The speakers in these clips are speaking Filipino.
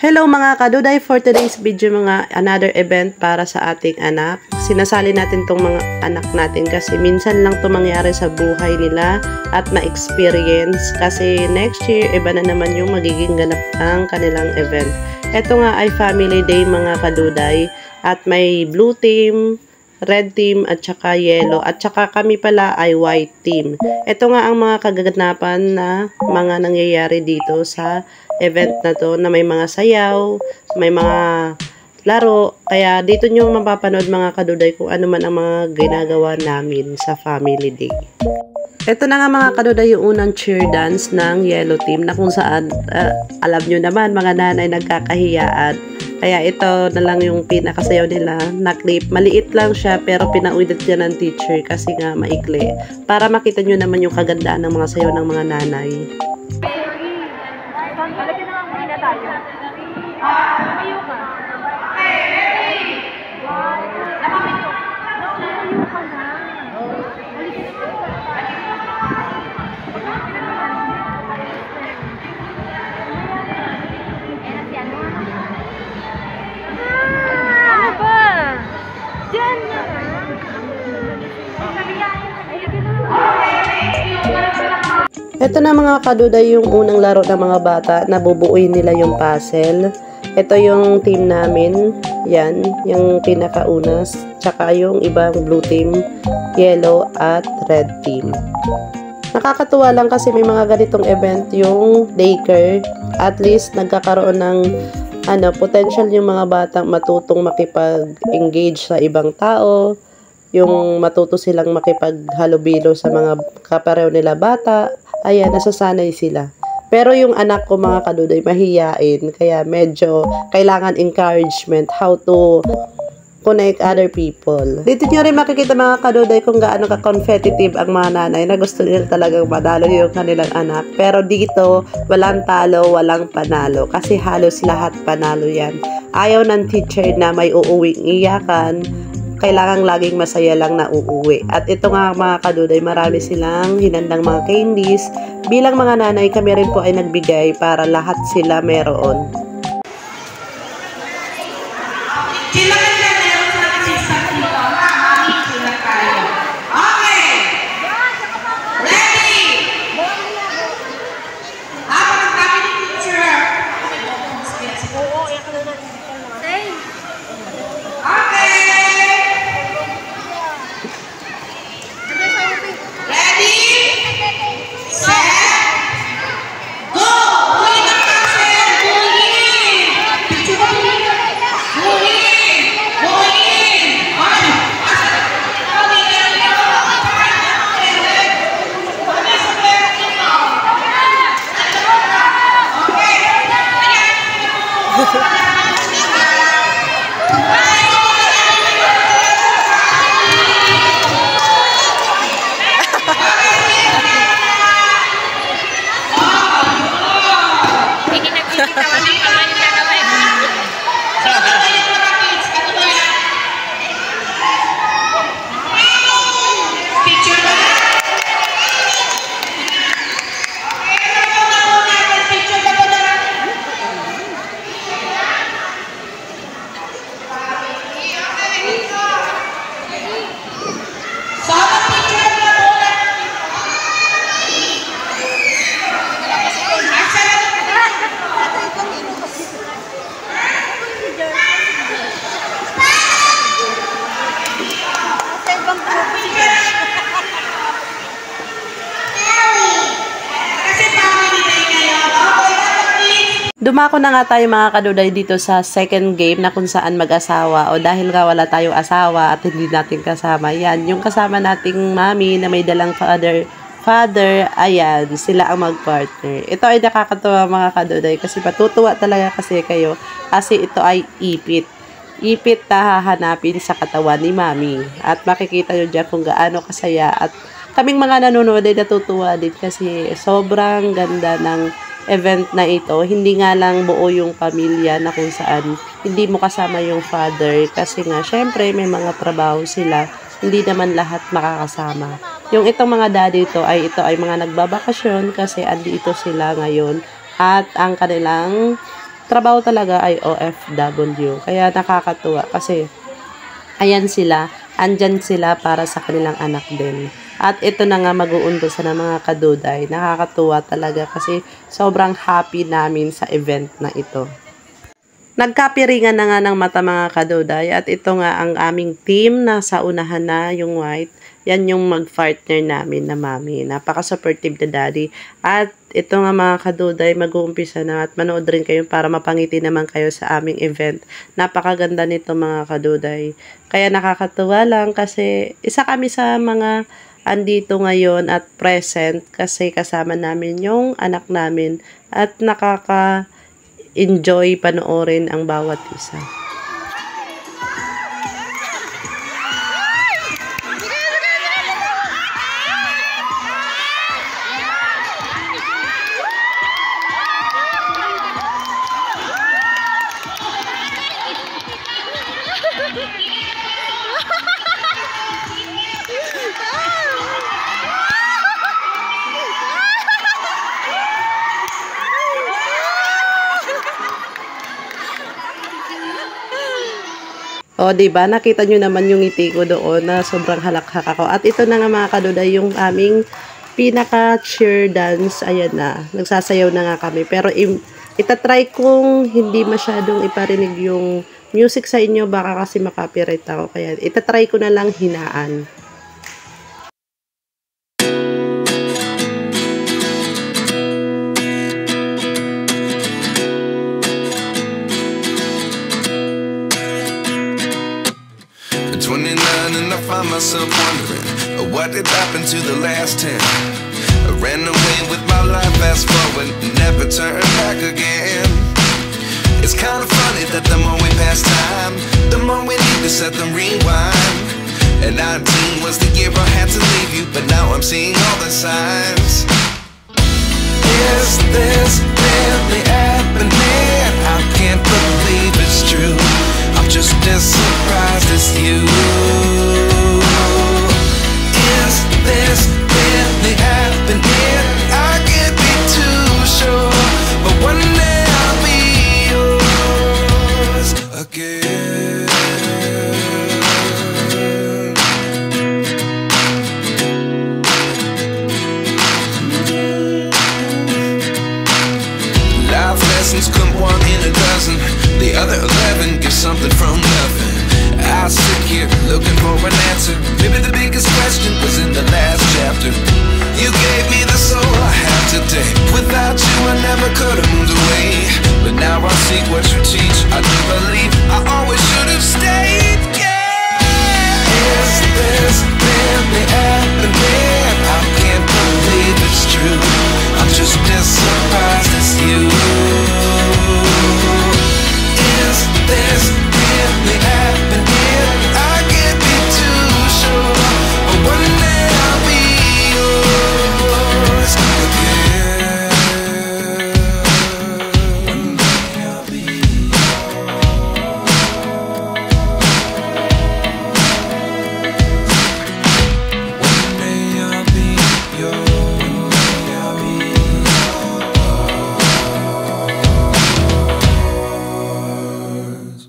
Hello mga kaduday, for today's video mga another event para sa ating anak. Sinasali natin tong mga anak natin kasi minsan lang to mangyari sa buhay nila at ma-experience kasi next year iba na naman yung magiging ganap ng kanilang event. Ito nga ay family day mga kaduday at may blue team, red team at saka yellow at saka kami pala ay white team. Ito nga ang mga kaganapan na mga nangyayari dito sa event na to na may mga sayaw, may mga laro. Kaya dito nyo mapapanood mga kaduday kung ano man ang mga ginagawa namin sa family day. Ito na nga mga kaduday yung unang cheer dance ng yellow team na kung saan alam nyo naman mga nanay nagkakahiyaan. Kaya ito na lang yung pinakasayaw nila na clip. Maliit lang siya pero pinaulit niya ng teacher kasi nga maikli. Para makita nyo naman yung kagandaan ng mga sayaw ng mga nanay. Halika na lang muna tayo. Tumayo ka. Tumayo ka na. Ano ba? Diyan na. Ito na mga kaduday yung unang laro ng mga bata na bubuuin nila yung puzzle. Ito yung team namin. Yan, yung pinakaunas. Tsaka yung ibang blue team, yellow at red team. Nakakatuwa lang kasi may mga ganitong event yung daycare. At least nagkakaroon ng potential yung mga batang matutong makipag-engage sa ibang tao. Yung matuto silang makipaghalubilo sa mga kapareho nila bata. Ayan, nasasanay sila. Pero yung anak ko mga kaduday mahiyain, kaya medyo kailangan encouragement how to connect other people. Dito nyo rin makikita mga kaduday kung gaano ka-competitive ang mga nanay na gusto nila talagang madalo yung kanilang anak. Pero dito, walang talo, walang panalo. Kasi halos lahat panalo yan. Ayaw ng teacher na may uuwing iyakan, kailangang laging masaya lang na uuwi. At ito nga mga kaduday, marami silang hinandang mga candies. Bilang mga nanay, kami rin po ay nagbigay para lahat sila meron. Dumako na nga tayo mga kaduday dito sa second game na kung saan mag-asawa o dahil nga wala tayong asawa at hindi natin kasama. Yan, yung kasama nating mami na may dalang father, ayan, sila ang mag-partner. Ito ay nakakatuwa mga kaduday kasi patutuwa talaga kasi kayo kasi ito ay ipit. Ipit na hahanapin sa katawan ni mami at makikita nyo dyan kung gaano kasaya at kaming mga nanonood ay natutuwa din kasi sobrang ganda ng event na ito. Hindi nga lang buo yung pamilya na kung saan hindi mo kasama yung father kasi nga syempre may mga trabaho sila, hindi naman lahat makakasama. Yung itong mga daddy ito ay mga nagbabakasyon kasi andito sila ngayon at ang kanilang trabaho talaga ay OFW. Kaya nakakatuwa kasi ayan sila, andyan sila para sa kanilang anak din. At ito na nga mag-uundosa ng mga kaduday. Nakakatuwa talaga kasi sobrang happy namin sa event na ito. Nagkapiringan na nga ng mata mga kaduday at ito nga ang aming team na sa unahan na yung white. Yan yung mag-partner namin na mami. Napaka-supportive na daddy. At ito nga mga kaduday, mag-uumpisa na at manood rin kayo para mapangiti naman kayo sa aming event. Napakaganda nito mga kaduday. Kaya nakakatuwa lang kasi isa kami sa mga andito ngayon at present kasi kasama namin yung anak namin at nakaka-enjoy panoorin ang bawat isa. O, diba? Nakita nyo naman yung ngiti ko doon na sobrang halakhak ako. At ito na nga mga kaduday, yung aming pinaka-cheer dance. Ayan na. Nagsasayaw na nga kami. Pero itatry kong hindi masyadong iparinig yung music sa inyo. Baka kasi makapiright ako. Kaya itatry ko na lang hinaan. Find myself wondering what did happen to the last 10. I ran away with my life, fast forward, never turn back again. It's kind of funny that the more we pass time, the more we need to set them rewind. And 19 was the year I had to leave you, but now I'm seeing all the signs. Is this really happening? I can't believe it's true. I'm just as surprised as you. Is this really happening? I can't be too sure, but one day I'll be yours again. Life lessons come one in a dozen. The other 11 give something from nothing. I sit here looking for an answer. Maybe the biggest question was in the last chapter. You gave me the soul I have today. Without you I never could have moved away. But now I see what you teach. I do believe I always should have stayed. Yeah. Is this really happening? I can't believe it's true. I'm just as surprised as you. Is this really happening? I can't be too sure, but one day I'll be yours again. One day I'll be yours. One day I'll be yours. One day I'll be yours.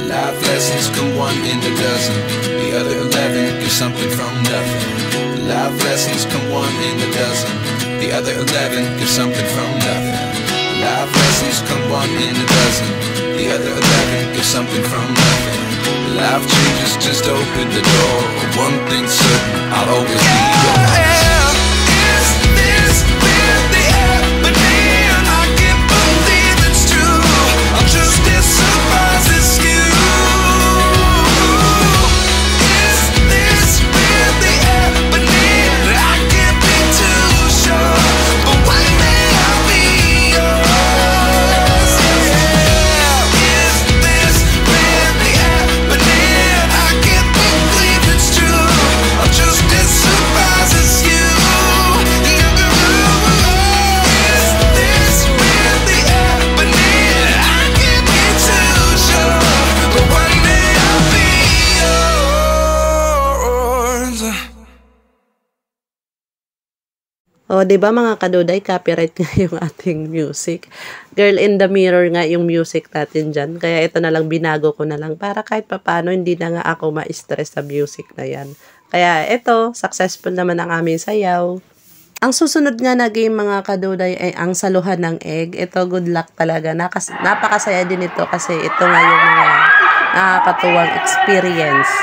Life lessons come one in a dozen. The other 11 give something from nothing. Life lessons come one in a dozen. The other 11 give something from nothing. Life lessons come one in a dozen. The other 11 give something from nothing. Life changes just open the door. One thing's certain, I'll always be yours. Is this really happening? I can't believe it's true. I'm just as surprised as you. Is this really happening? I can't be too sure, but one day I'll be yours. Yeah. Is this really happening? I can't believe it's true. I'm just as surprised as O, di ba mga kaduday, copyright nga yung ating music. Girl in the Mirror nga yung music natin dyan. Kaya ito na lang, binago ko na lang para kahit papano hindi na nga ako ma-stress sa music na yan. Kaya ito, successful naman ang aming sayaw. Ang susunod nga na game mga kaduday ay ang saluhan ng egg. Ito, good luck talaga. Napakasaya din ito kasi ito nga yung mga nakakatuwang experience.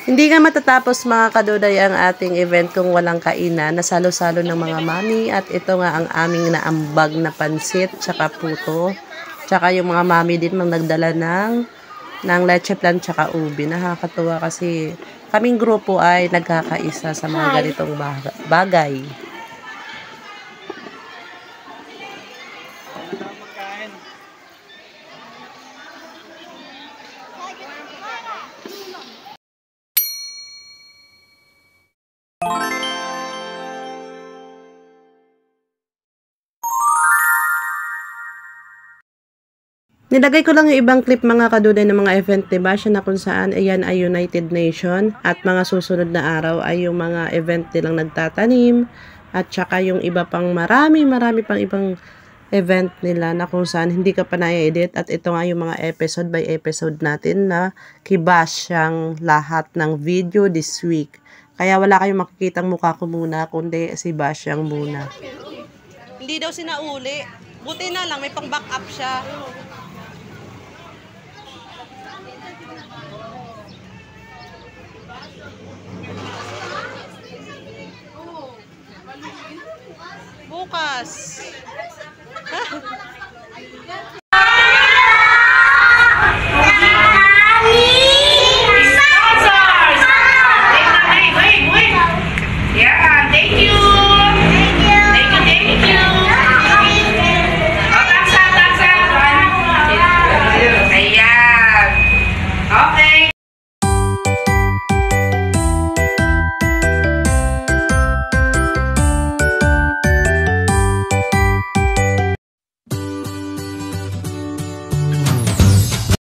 Hindi nga matatapos mga kaduday ang ating event kung walang kainan. Nasalo-salo ng mga mami at ito nga ang aming naambag na pansit tsaka puto. Tsaka yung mga mami din mang nagdala ng leche plan tsaka ubi. Nakakatuwa kasi kaming grupo ay nagkakaisa sa mga ganitong bagay. Nilagay ko lang yung ibang clip mga kaduday ng mga event ni Basha na kung saan ayan ay United Nation at mga susunod na araw ay yung mga event nilang nagtatanim at saka yung iba pang marami pang ibang event nila na kung saan hindi ka pa na-edit at ito nga yung mga episode by episode natin na kibasyang lahat ng video this week. Kaya wala kayong makikitang mukha ko muna kundi si Basyang muna. Hindi daw sinauli. Buti na lang may pang backup siya. Bukas.